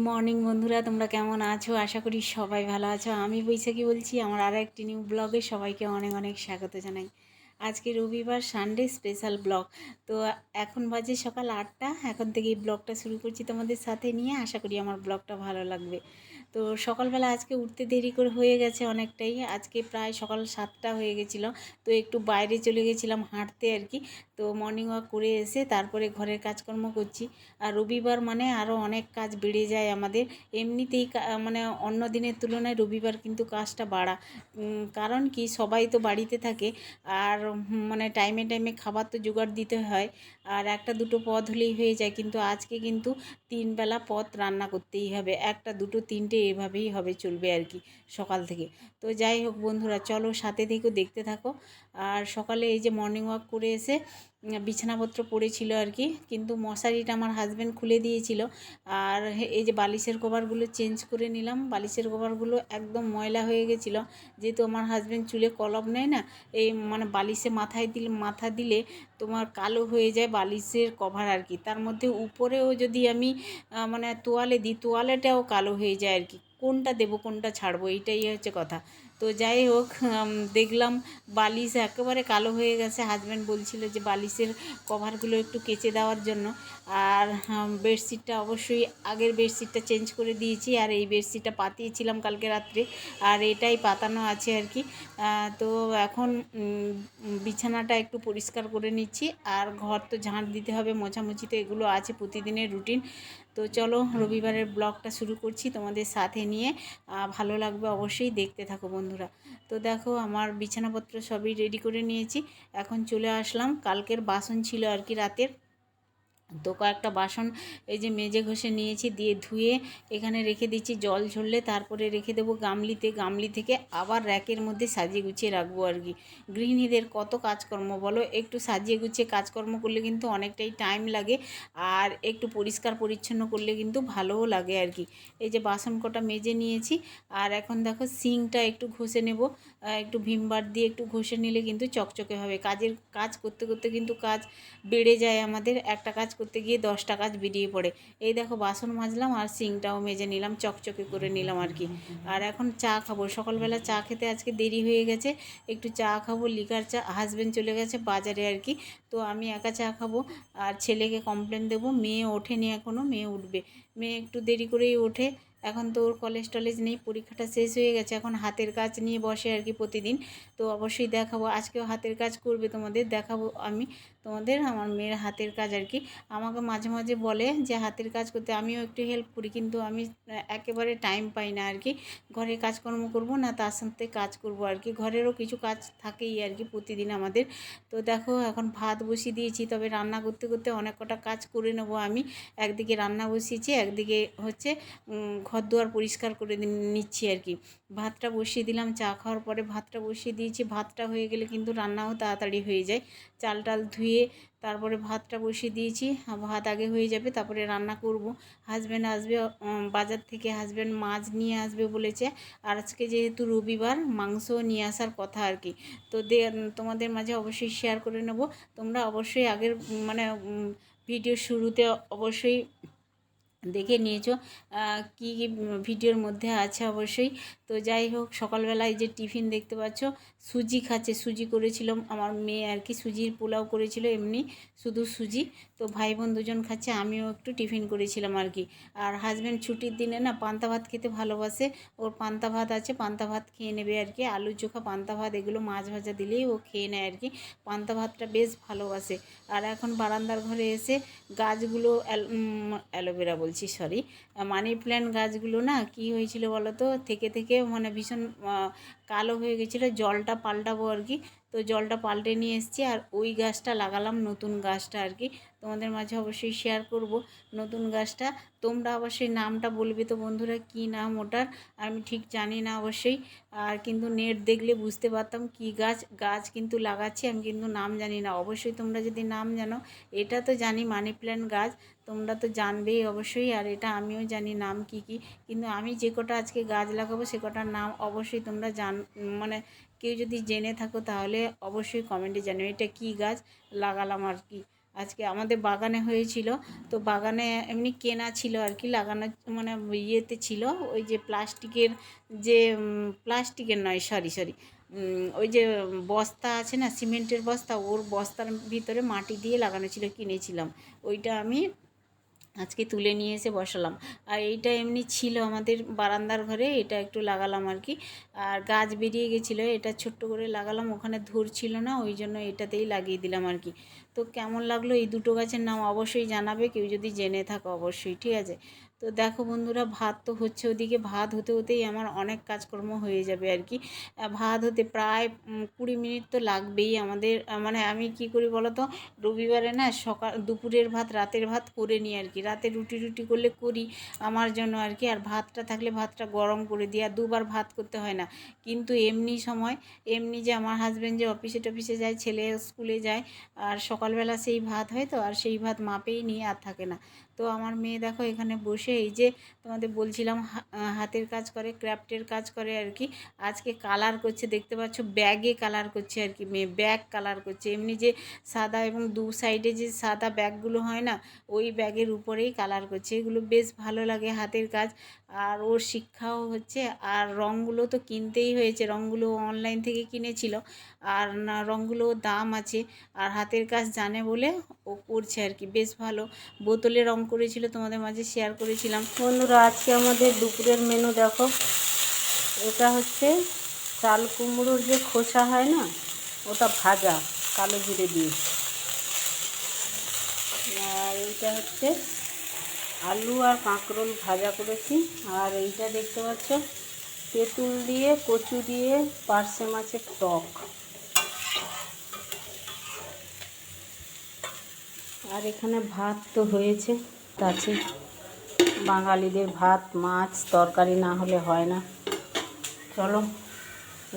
Morning বন্ধুরা, তোমরা কেমন আছো? আশা করি সবাই ভালো আছো। আমি বৈশাখী বলছি। আমার আর একটি নিউ ব্লগে সবাইকে অনেক অনেক স্বাগত জানাই। আজকে রবিবার, সানডে স্পেশাল ব্লগ। তো এখন বাজে সকাল 8টা। এখন থেকে এই ব্লগটা শুরু করছি তোমাদের সাথে নিয়ে। আশা করি আমার ব্লগটা ভালো লাগবে। তো সকালবেলা আজকে উঠতে দেরি করে হয়ে গেছে অনেকটাই। আজকে প্রায় সকাল 7টা হয়ে গেছিলো। তো একটু বাইরে চলে গেছিলাম হাঁটতে আর কি। তো মর্নিং ওয়াক করে এসে তারপরে ঘরের কাজকর্ম করছি। আর রবিবার মানে আরও অনেক কাজ বেড়ে যায় আমাদের। এমনিতেই মানে অন্য দিনের তুলনায় রবিবার কিন্তু কাজটা বাড়া। কারণ কি, সবাই তো বাড়িতে থাকে। আর মানে টাইমে টাইমে খাবার তো জোগাড় দিতে হয়। আর একটা দুটো পদ হলেই হয়ে যায়, কিন্তু আজকে কিন্তু 3 বেলা পদ রান্না করতেই হবে। একটা দুটো তিনটে এভাবেই হবে, চলবে আর কি সকাল থেকে। তো যাই হোক বন্ধুরা, চলো সাথে থেকেও দেখতে থাকো। আর সকালে এই যে মর্নিং ওয়াক করে এসে বিছানাপত্র পড়েছিল আর কি, কিন্তু মশারিটা আমার হাজব্যান্ড খুলে দিয়েছিল। আর এই যে বালিশের কভারগুলো চেঞ্জ করে নিলাম। বালিশের কভারগুলো একদম ময়লা হয়ে গেছিলো, যেহেতু আমার হাজব্যান্ড চুলে কলম নেয় না। এই মানে বালিশে মাথা দিলে তোমার কালো হয়ে যায় বালিশের কভার আর কি। তার মধ্যে উপরেও যদি আমি মানে তোয়ালে দিই, তোয়ালেটাও কালো হয়ে যায় আর কি। কোনটা দেবো কোনটা ছাড়বো, এইটাই হচ্ছে কথা। তো যাই হোক, দেখলাম বালিশ একেবারে কালো হয়ে গেছে। হাজব্যান্ড বলছিল যে বালিশের কভারগুলো একটু কেচে দেওয়ার জন্য। আর বেডশিটটা অবশ্যই আগের বেডশিটটা চেঞ্জ করে দিয়েছি, আর এই বেডশিটটা পাতিয়েছিলাম কালকে রাত্রে, আর এটাই পাতানো আছে আর কি। তো এখন বিছানাটা একটু পরিষ্কার করে নিচ্ছি। আর ঘর তো ঝাঁট দিতে হবে, মোছামুছি তো এগুলো আছে প্রতিদিনের রুটিন। তো চলো রবিবারের ব্লগটা শুরু করছি তোমাদের সাথে নিয়ে। ভালো লাগবে অবশ্যই, দেখতে থাকো বন্ধুরা। তো দেখো, আমার বিছানাপত্র সবই রেডি করে নিয়েছি। এখন চলে আসলাম। কালকের বাসন ছিল আর কি রাতের। তো কয়েকটা বাসন এই যে মেজে ঘষে নিয়েছি, দিয়ে ধুয়ে এখানে রেখে দিচ্ছি জল ঝরলে। তারপরে রেখে দেবো গামলিতে। গামলি থেকে আবার র্যাকের মধ্যে সাজিয়ে গুছিয়ে রাখবো আর কি। গৃহিণীদের কত কাজকর্ম বলো, একটু সাজিয়ে গুছিয়ে কাজকর্ম করলে কিন্তু অনেকটাই টাইম লাগে। আর একটু পরিষ্কার পরিচ্ছন্ন করলে কিন্তু ভালোও লাগে আর কি। এই যে বাসন কটা মেজে নিয়েছি। আর এখন দেখো সিঙ্কটা একটু ঘষে নেব। একটু ভিম বার দিয়ে একটু ঘষে নিলে কিন্তু চকচকে হবে। কাজ করতে করতে কিন্তু কাজ বেড়ে যায় আমাদের। একটা কাজ করতে গিয়ে 10টা কাজ বেরিয়ে পড়ে। এই দেখো বাসন মাজলাম আর সিঙ্কটাও মেজে নিলাম, চকচকে করে নিলাম আর কি। আর এখন চা খাবো। সকালবেলা চা খেতে আজকে দেরি হয়ে গেছে। একটু চা খাবো, লিকার চা। হাজব্যান্ড চলে গেছে বাজারে আর কি। তো আমি একা চা খাবো। আর ছেলেকে কমপ্লেন দেবো। মেয়ে ওঠেনি এখনও, মেয়ে উঠবে। মেয়ে একটু দেরি করেই ওঠে। এখন তো ওর কলেজ টলেজ নেই, পরীক্ষাটা শেষ হয়ে গেছে। এখন হাতের কাজ নিয়ে বসে আর কি প্রতিদিন। তো অবশ্যই দেখাবো, আজকেও হাতের কাজ করবে তোমাদের দেখাবো আমি তোমাদের। আমার মেয়ের হাতের কাজ আর কি। আমাকে মাঝে মাঝে বলে যে হাতের কাজ করতে, আমিও একটু হেল্প করি, কিন্তু আমি একেবারে টাইম পাই না আর কি। ঘরের কাজকর্ম করব না, তার সাথে কাজ করব আর কি। ঘরেরও কিছু কাজ থাকেই আর কি প্রতিদিন আমাদের। তো দেখো এখন ভাত বসিয়ে দিয়েছি, তবে রান্না করতে করতে অনেক কটা কাজ করে নেবো আমি। একদিকে রান্না বসিয়েছি, একদিকে হচ্ছে ঘর দুয়ার পরিষ্কার করে নিচ্ছি আর কি। ভাতটা বসিয়ে দিলাম, চা খাওয়ার পরে ভাতটা বসিয়ে দিয়েছি। ভাতটা হয়ে গেলে কিন্তু রান্নাও তাড়াতাড়ি হয়ে যায়। চাল টাল ধুয়ে তারপরে ভাতটা বসিয়ে দিয়েছি। ভাত আগে হয়ে যাবে, তারপরে রান্না করব। হাজব্যান্ড আসবে বাজার থেকে। হাজব্যান্ড মাছ নিয়ে আসবে বলেছে। আর আজকে যেহেতু রবিবার, মাংস নিয়ে আসার কথা আর কি। তো তোমাদের মাঝে অবশ্যই শেয়ার করে নেব। তোমরা অবশ্যই আগের মানে ভিডিও শুরুতে অবশ্যই দেখে নিয়েছো কি কি ভিডিওর মধ্যে আছে অবশ্যই। তো যাই হোক, সকালবেলায় যে টিফিন দেখতে পাচ্ছ, সুজি খাচ্ছে। সুজি করেছিলাম আমার মেয়ে আর কি, সুজির পোলাও করেছিল এমনি, শুধু সুজি। তো ভাই বোন দুজন খাচ্ছে, আমিও একটু টিফিন করেছিলাম আর কি। আর হাজব্যান্ড ছুটির দিনে না পান্তা ভাত খেতে ভালোবাসে। ওর পান্তা ভাত আছে, পান্তা ভাত খেয়ে নেবে আর কি। আলু চোখা, পান্তা ভাত, এগুলো মাছ ভাজা দিলেই ও খেয়ে নেয় আর কি। পান্তা ভাতটা বেশ ভালোবাসে। আর এখন বারান্দার ঘরে এসে গাছগুলো অ্যালোভেরা বলছি, সরি, মানি প্ল্যান্ট গাছগুলো না কি হয়েছিল বলো তো, থেকে থেকে মানে ভীষণ কালো হয়ে গেছিলো। জলটা পাল্টাবো আর কি। তো জলটা পাল্টে নিয়ে এসেছি, আর ওই গাছটা লাগালাম, নতুন গাছটা আর কি। তোমাদের মাঝে অবশ্যই শেয়ার করব নতুন গাছটা। তোমরা অবশ্যই নামটা বলবে তো বন্ধুরা, কি নাম ওটার আমি ঠিক জানি না অবশ্যই। আর কিন্তু নেট দেখলে বুঝতে পারতাম কি গাছ। গাছ কিন্তু লাগাচ্ছি, আমি কিন্তু নাম জানি না। অবশ্যই তোমরা যদি নাম জানো। এটা তো জানি মানি প্ল্যান্ট গাছ, তোমরা তো জানবেই অবশ্যই। আর এটা আমিও জানি নাম কি কি, কিন্তু আমি যে কটা আজকে গাছ লাগাবো সে কটার নাম অবশ্যই তোমরা মানে কেউ যদি জেনে থাকো তাহলে অবশ্যই কমেন্টে জানিও এটা কি গাছ লাগালাম আর কি। আজকে আমাদের বাগানে হয়েছিল, তো বাগানে এমনি কেনা ছিল আর কি, লাগানো মানে ইয়েতে ছিল, ওই যে প্লাস্টিকের যে প্লাস্টিকের নয়, সরি সরি, ওই যে বস্তা আছে না, সিমেন্টের বস্তা, ওর বস্তার ভিতরে মাটি দিয়ে লাগানো ছিল, কিনেছিলাম। ওইটা আমি আজকে তুলে নিয়ে এসে বসালাম। আর এইটা এমনি ছিল আমাদের বারান্দার ঘরে, এটা একটু লাগালাম আর কি। আর গাছ বেরিয়ে গেছিলো, এটা ছোট্ট করে লাগালাম, ওখানে ধরছিল না, ওই জন্য এটাতেই লাগিয়ে দিলাম আর কি। তো কেমন লাগলো এই দুটো গাছের নাম অবশ্যই জানাবে, কেউ যদি জেনে থাকো অবশ্যই, ঠিক আছে। তো দেখো বন্ধুরা, ভাত তো হচ্ছে, ওদিকে ভাত হতে হতেই আমার অনেক কাজকর্ম হয়ে যাবে আর কি। ভাত হতে প্রায় 20 মিনিট তো লাগবেই আমাদের। মানে আমি কি করি বলো তো, রবিবারে না সকাল দুপুরের ভাত রাতের ভাত করে নিই আর কি। রাতে রুটি রুটি করলে করি আমার জন্য আর কি, আর ভাতটা থাকলে ভাতটা গরম করে দিই, আর দুবার ভাত করতে হয় না। কিন্তু এমনি সময়, এমনি যে আমার হাজব্যান্ড যে অফিসে টফিসে যায়, ছেলে স্কুলে যায়, আর সকালবেলা সেই ভাত হয়, তো আর সেই ভাত মাপেই নিয়ে আর থাকে না। তো আমার মেয়ে দেখো এখানে বসে, এই যে তোমাদের বলছিলাম হাতের কাজ করে, ক্রাফটের কাজ করে আর কি। আজকে কালার করছে, দেখতে পাচ্ছ, ব্যাগে কালার করছে আর কি, মেয়ে ব্যাগ কালার করছে। এমনি যে সাদা এবং দু সাইডে যে সাদা ব্যাগগুলো হয় না, ওই ব্যাগের উপরেই কালার করছে। এগুলো বেশ ভালো লাগে হাতের কাজ, আর ওর শিক্ষাও হচ্ছে। আর রঙগুলো তো কিনতেই হয়েছে, রঙগুলো অনলাইন থেকে কিনেছিল, আর না রঙগুলো দাম আছে, আর হাতের কাজ জানে বলে ও করছে আর কি, বেশ ভালো। বোতলে রং করেছিল, তোমাদের মাঝে শেয়ার করেছিলাম। বন্ধুরা, আজকে আমাদের দুপুরের মেনু দেখো, এটা হচ্ছে চাল কুমড়োর যে খোসা হয় না, ওটা ভাজা কালো জিরে দিয়ে। আর এইটা হচ্ছে আলু আর কাঁকরোল ভাজা করেছি। আর এইটা দেখতে পাচ্ছ, তেঁতুল দিয়ে কচু দিয়ে পার্শে মাছের টক। আর এখানে ভাত তো হয়েছে, আছে, বাঙালিদের ভাত মাছ তরকারি না হলে হয় না। চলো,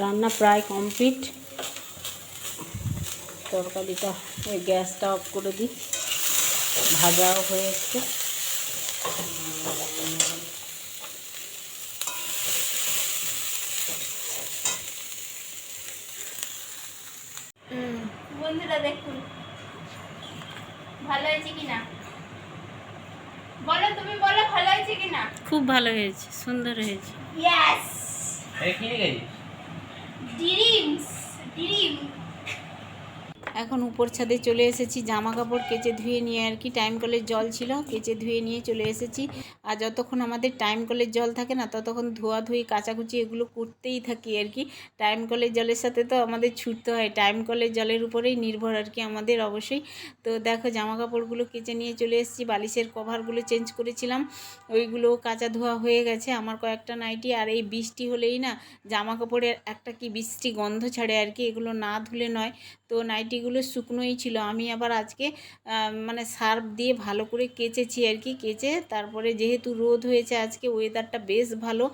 রান্না প্রায় কমপ্লিট। তরকারিটা, ওই গ্যাসটা অফ করে দিই, ভাজাও হয়ে এসছে। বন্ধুরা দেখুন, ভালো হয়েছে কিনা বলো, তুমি বলো ভালো হয়েছে কিনা। খুব ভালো হয়েছে, সুন্দর হয়েছে। Yes, dreams dream. এখন উপর ছাদে চলে এসেছি, জামা কাপড় কেচে ধুয়ে নিয়ে আর কি, টাইম কলের জল ছিল, কেচে ধুয়ে নিয়ে চলে এসেছি। আর যতক্ষণ আমাদের টাইম কলের জল থাকে না, ততক্ষণ ধোয়াধুয়ি কাচাকুচি এগুলো করতেই থাকি আর কি। টাইম কলের জলের সাথে তো আমাদের ছুটতে হয়, টাইম কলের জলের উপরেই নির্ভর আর কি আমাদের অবশ্যই। তো দেখো, জামা কাপড়গুলো কেচে নিয়ে চলে এসেছি, বালিশের কভারগুলো চেঞ্জ করেছিলাম, ওইগুলো কাচা ধোয়া হয়ে গেছে। আমার কয়েকটা নাইটি, আর এই বৃষ্টি হলেই না জামা কাপড়ের একটা কি বৃষ্টি গন্ধ ছাড়ে আর কি, এগুলো না ধুলে নয়। তো নাইটিগুলো শুকনোই ছিল, আমি আবার আজকে মানে সার্ফ দিয়ে ভালো করে কেচেছি আর কি। কেচে তারপরে, যেহেতু রোদ হয়েছে আজকে, ওয়েদারটা বেশ ভালো,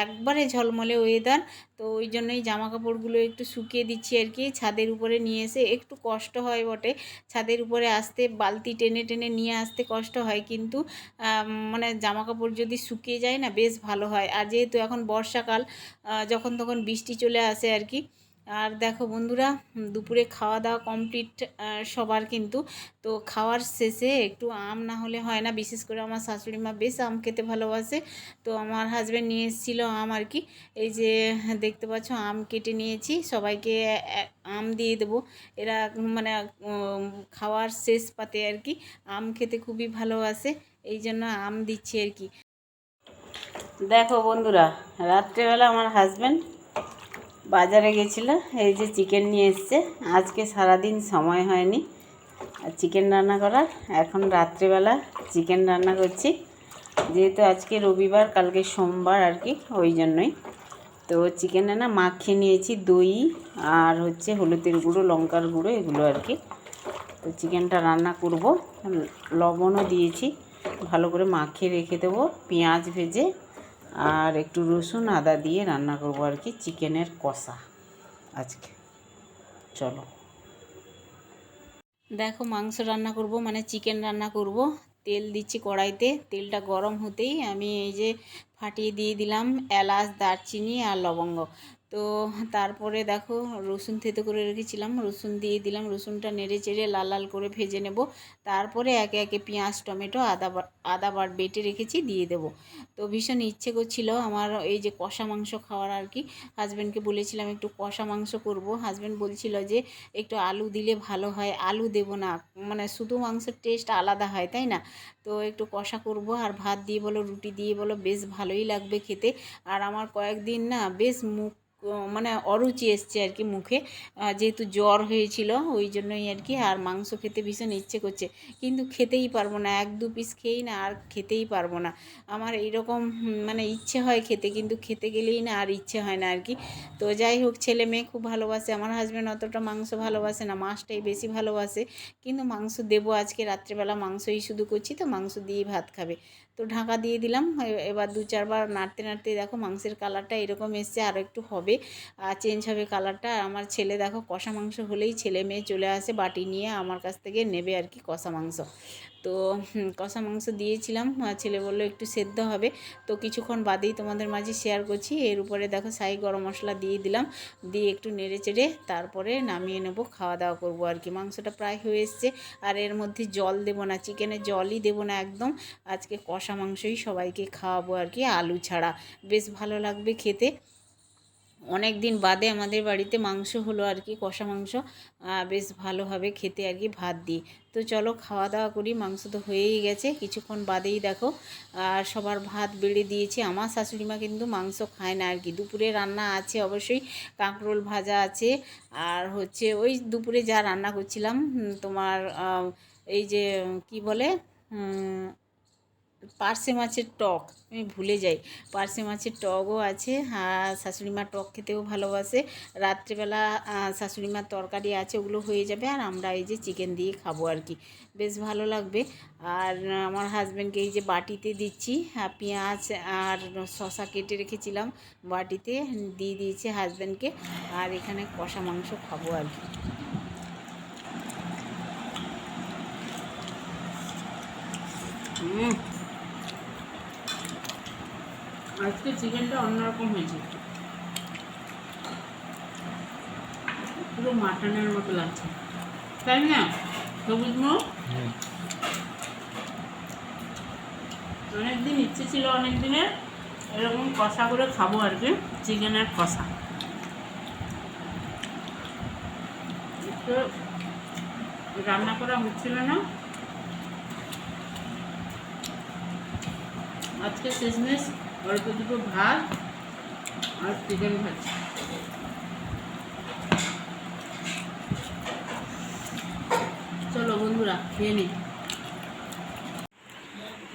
একবারে ঝলমলে ওয়েদার, তো ওই জন্যই জামা কাপড়গুলো একটু শুকিয়ে দিচ্ছি আর কি। ছাদের উপরে নিয়ে এসে একটু কষ্ট হয় বটে, ছাদের উপরে আসতে বালতি টেনে টেনে নিয়ে আসতে কষ্ট হয়, কিন্তু মানে জামা কাপড় যদি শুকিয়ে যায় না, বেশ ভালো হয়। আর যেহেতু এখন বর্ষাকাল, যখন তখন বৃষ্টি চলে আসে আর কি। আর দেখো বন্ধুরা, দুপুরে খাওয়া দাওয়া কমপ্লিট সবার কিন্তু। তো খাওয়ার শেষে একটু আম না হলে হয় না, বিশেষ করে আমার শাশুড়ি মা বেশ আম খেতে ভালোবাসে। তো আমার হাজব্যান্ড নিয়ে এসেছিলো আম আর কি। এই যে দেখতে পাচ্ছ, আম কেটে নিয়েছি, সবাইকে আম দিয়ে দেবো। এরা মানে খাওয়ার শেষ পাতে আর কি, আম খেতে খুবই ভালোবাসে, এই জন্য আম দিচ্ছি আর কি। দেখো বন্ধুরা, রাত্রেবেলা আমার হাজব্যান্ড বাজারে গেছিলো, এই যে চিকেন নিয়ে এসছে। আজকে সারাদিন সময় হয়নি আর চিকেন রান্না করার, এখন রাত্রেবেলা চিকেন রান্না করছি, যেহেতু আজকে রবিবার, কালকে সোমবার আর কি, ওই জন্যই। তো চিকেনে না মাখিয়ে নিয়েছি দই আর হচ্ছে হলুদের গুঁড়ো, লঙ্কার গুঁড়ো, এগুলো আর কি। তো চিকেনটা রান্না করব, লবণও দিয়েছি, ভালো করে মাখিয়ে রেখে দেবো, পেঁয়াজ ভেজে আর একটু রসুন আদা দিয়ে রান্না করব আর কি, চিকেনের কষা আজকে। চলো, দেখো, মাংস রান্না করব, মানে চিকেন রান্না করব। তেল দিচ্ছি কড়াইতে, তেলটা গরম হতেই আমি এই যে ফাটিয়ে দিয়ে দিলাম এলাচ, দারচিনি আর লবঙ্গ। তো তারপরে দেখো রসুন থেতো করে রেখেছিলাম, রসুন দিয়ে দিলাম, রসুনটা নেড়ে চেড়ে লাল লাল করে ভেজে নেব। তারপরে একে একে পেঁয়াজ টমেটো আদা বেটে রেখেছি দিয়ে দেব। তো ভীষণ ইচ্ছে করছিল আমার এই যে কষা মাংস খাওয়ার আর কি। হাজব্যান্ডকে বলেছিলাম একটু কষা মাংস করব, হাজব্যান্ড বলছিল যে একটু আলু দিলে ভালো হয়। আলু দেব না, মানে শুধু মাংসের টেস্ট আলাদা হয় তাই না। তো একটু কষা করব, আর ভাত দিয়ে বলো রুটি দিয়ে বলো বেশ ভালোই লাগবে খেতে। আর আমার কয়েকদিন না বেশ মানে অরুচি এসছে আর কি মুখে, যেহেতু জ্বর হয়েছিল ওই জন্যই আর কি। আর মাংস খেতে ভীষণ ইচ্ছে করছে, কিন্তু খেতেই পারবো না, 1-2 পিস খেয়েই না আর খেতেই পারবো না। আমার এইরকম মানে ইচ্ছে হয় খেতে, কিন্তু খেতে গেলেই না আর ইচ্ছে হয় না আর কি। তো যাই হোক, ছেলে মেয়ে খুব ভালোবাসে, আমার হাজব্যান্ড অতটা মাংস ভালোবাসে না, মাছটাই বেশি ভালোবাসে। কিন্তু মাংস দেবো আজকে রাত্রেবেলা, মাংসই শুধু করছি, তো মাংস দিয়েই ভাত খাবে। তো ঢাকা দিয়ে দিলাম। এবার 2-4 বার নাড়তে নাড়তে দেখো মাংসের কালারটা এরকম এসছে, আরও একটু হবে চেঞ্জ হবে কালারটা। আর আমার ছেলে দেখো কষা মাংস হলেই ছেলে মেয়ে চলে আসে বাটি নিয়ে আমার কাছ থেকে নেবে আর কি কষা মাংস। তো কষা মাংস দিয়েছিলাম, ছেলে বললো একটু সেদ্ধ হবে। তো কিছুক্ষণ বাদেই তোমাদের মাঝে শেয়ার করছি। এর উপরে দেখো শাহি গরম মশলা দিয়ে দিলাম, দিয়ে একটু নেড়ে চেড়ে তারপরে নামিয়ে নেব, খাওয়া দাওয়া করবো আর কি। মাংসটা প্রায় হয়ে এসছে, আর এর মধ্যে জল দেব না, চিকেনে জলই দেব না একদম। আজকে কষা মাংসই সবাইকে খাওয়াবো আর কি, আলু ছাড়া। বেশ ভালো লাগবে খেতে। অনেক দিন বাদে আমাদের বাড়িতে মাংস হলো আর কি, কষা মাংস। বেশ ভালো হবে খেতে আর কি ভাত দিয়ে। তো চলো খাওয়া দাওয়া করি, মাংস তো হয়েই গেছে, কিছুক্ষণ বাদেই দেখো সবার ভাত বেড়ে দিয়েছি। আমার শাশুড়ি মা কিন্তু মাংস খায় না আর কি। দুপুরে রান্না আছে অবশ্যই, কাঁকরোল ভাজা আছে, আর হচ্ছে ওই দুপুরে যা রান্না করছিলাম তোমার এই যে কি বলে পার্শে মাছের টক, আমি ভুলে যাই, পার্শে মাছের টকও আছে। আর শাশুড়িমা টক খেতেও ভালোবাসে। রাত্রেবেলা শাশুড়িমার তরকারি আছে, ওগুলো হয়ে যাবে, আর আমরা এই যে চিকেন দিয়ে খাবো আর কি, বেশ ভালো লাগবে। আর আমার হাজব্যান্ডকে এই যে বাটিতে দিচ্ছি, পেঁয়াজ আর শসা কেটে রেখেছিলাম বাটিতে দিয়ে দিয়েছি হাজব্যান্ডকে। আর এখানে কষা মাংস খাবো আর কি। আজকে চিকেনটা অন্যরকম হয়েছে, পুরো মাটনের মতো লাগছে, তাই না সবুজ মুখ? অনেকদিন ইচ্ছে ছিল, অনেক দিনের এরকম কষা করে খাবো আর কি, চিকেনের কষা। তো রান্না করা হচ্ছিল না আজকে, শেষমেশ অল্প দুটো ভাত আর চিকেন ভাজি। চলো বন্ধুরা খেয়ে নিই।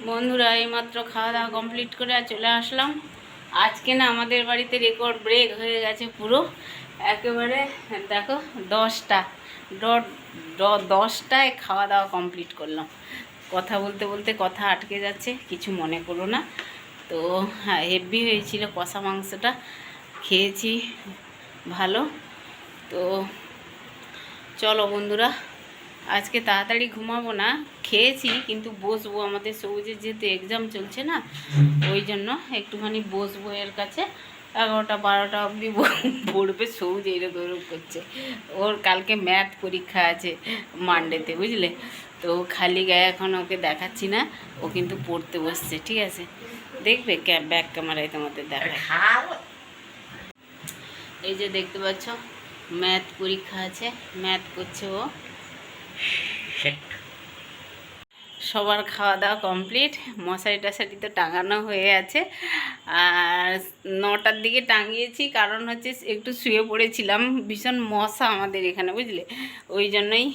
বন্ধুরা এইমাত্র খাওয়া দাওয়া কমপ্লিট করে চলে আসলাম। আজকে না আমাদের বাড়িতে রেকর্ড ব্রেক হয়ে গেছে পুরো, একেবারে দেখো 10টায় খাওয়া দাওয়া কমপ্লিট করলাম। কথা বলতে বলতে কথা আটকে যাচ্ছে, কিছু মনে করো না। তো হ্যাঁ, হেভি হয়েছিল কষা মাংসটা, খেয়েছি ভালো। তো চলো বন্ধুরা আজকে তাড়াতাড়ি ঘুমাবো না, খেয়েছি কিন্তু বসবো, আমাদের সবুজের যেহেতু এক্সাম চলছে না ওই জন্য একটুখানি বসবো এর কাছে। 11টা-12টা অবধি পড়বে, সবুজ এরকম করছে, ওর কালকে ম্যাথ পরীক্ষা আছে মানডেতে বুঝলে। তো খালি গায়ে এখন ওকে দেখাচ্ছি না, ও কিন্তু পড়তে বসছে, ঠিক আছে? দেখবে ব্যাক ক্যামেরায় তোমাদের দেখায়। এই যে দেখতে পাচ্ছ ম্যাথ পরীক্ষা আছে, ম্যাথ করছে ও। সবার খাওয়া দাওয়া কমপ্লিট, মশারি টশারি তো টাঙানো হয়ে আছে। আর 9টার দিকে টাঙিয়েছি, কারণ হচ্ছে একটু শুয়ে পড়েছিলাম, ভীষণ মশা আমাদের এখানে বুঝলে, ওই জন্যই।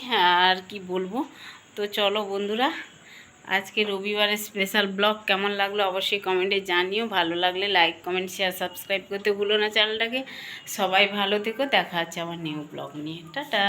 আর কি বলবো। তো চলো বন্ধুরা আজকে রবিবারের স্পেশাল ব্লগ কেমন লাগলো অবশ্যই কমেন্টে জানিও। ভালো লাগলে লাইক কমেন্ট শেয়ার সাবস্ক্রাইব করতে ভুলো না চ্যানেলটাকে। সবাই ভালো থেকো, দেখা হচ্ছে আমার নিউ ব্লগ নিয়ে, টাটা।